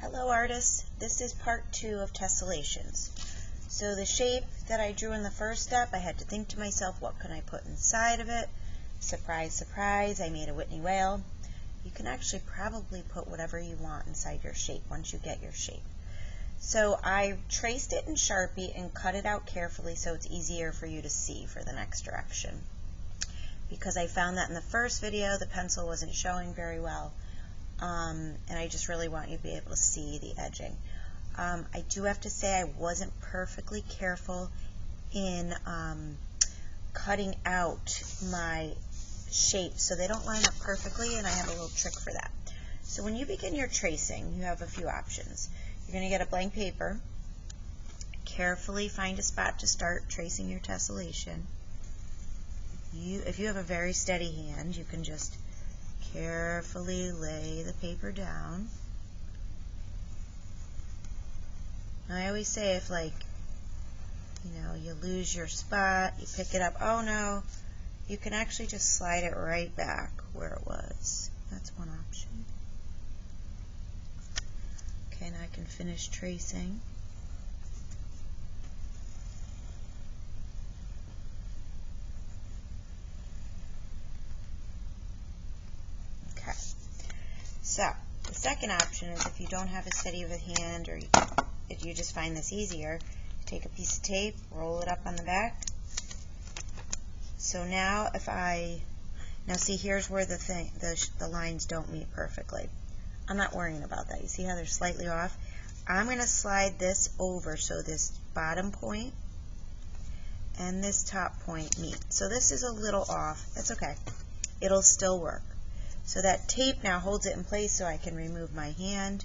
Hello artists, this is part 2 of Tessellations. So the shape that I drew in the first step, I had to think to myself, what can I put inside of it? Surprise, surprise, I made a Whitney whale. You can actually probably put whatever you want inside your shape once you get your shape. So I traced it in Sharpie and cut it out carefully so it's easier for you to see for the next direction. Because I found that in the first video the pencil wasn't showing very well. And I just really want you to be able to see the edging. I do have to say I wasn't perfectly careful in cutting out my shapes so they don't line up perfectly, and I have a little trick for that. So when you begin your tracing, you have a few options. You're going to get a blank paper, carefully find a spot to start tracing your tessellation. If you have a very steady hand, you can just carefully lay the paper down. Now I always say if you lose your spot, you pick it up, oh no, you can actually just slide it right back where it was. That's one option. Okay, now I can finish tracing. So, the second option is if you don't have as steady of a hand, or if you just find this easier, take a piece of tape, roll it up on the back. So now see here's where the lines don't meet perfectly. I'm not worrying about that. You see how they're slightly off? I'm going to slide this over so this bottom point and this top point meet. So this is a little off. That's okay. It'll still work. So that tape now holds it in place so I can remove my hand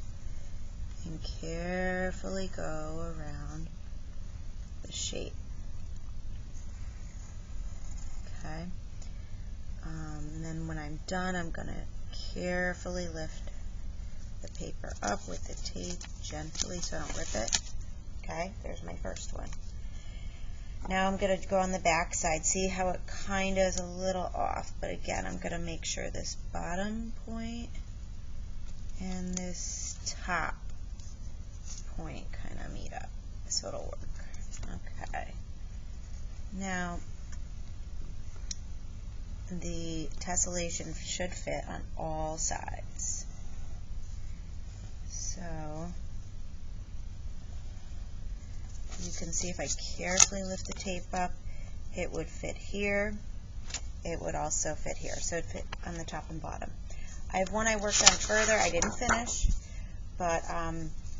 and carefully go around the shape. Okay. And then when I'm done, I'm going to carefully lift the paper up with the tape gently so I don't rip it. Okay, there's my first one. Now I'm going to go on the back side. See how it kind of is a little off, but again, I'm going to make sure this bottom point and this top point kind of meet up, so it'll work. Okay. Now, the tessellation should fit on all sides. So, you can see if I carefully lift the tape up, it would fit here. It would also fit here, so it fit on the top and bottom. I have one I worked on further. I didn't finish, but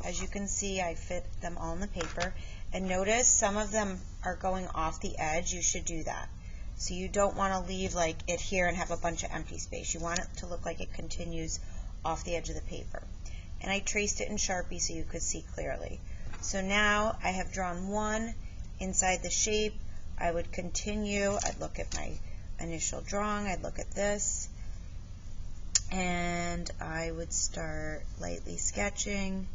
as you can see, I fit them all in the paper. And notice some of them are going off the edge. You should do that. So you don't want to leave like it here and have a bunch of empty space. You want it to look like it continues off the edge of the paper. And I traced it in Sharpie so you could see clearly. So now I have drawn one inside the shape. I would continue. I'd look at my initial drawing. I'd look at this. And I would start lightly sketching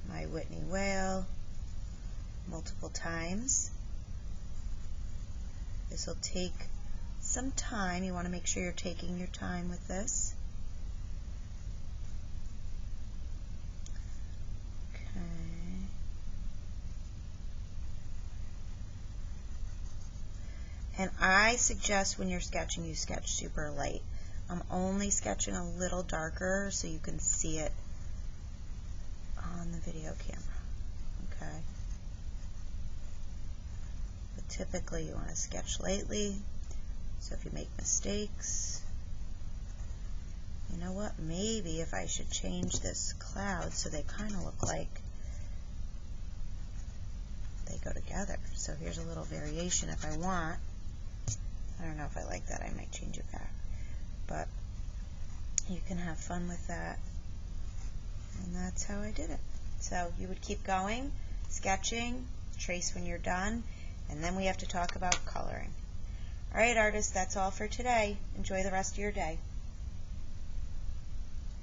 my Whitney whale multiple times. This will take some time. You want to make sure you're taking your time with this. And I suggest when you're sketching, you sketch super light. I'm only sketching a little darker so you can see it on the video camera. Okay. But typically you want to sketch lightly, so if you make mistakes, you know what, maybe if I should change this cloud so they kind of look like they go together. So here's a little variation if I want. I don't know if I like that. I might change it back. But you can have fun with that. And that's how I did it. So you would keep going, sketching, trace when you're done, and then we have to talk about coloring. All right, artists, that's all for today. Enjoy the rest of your day.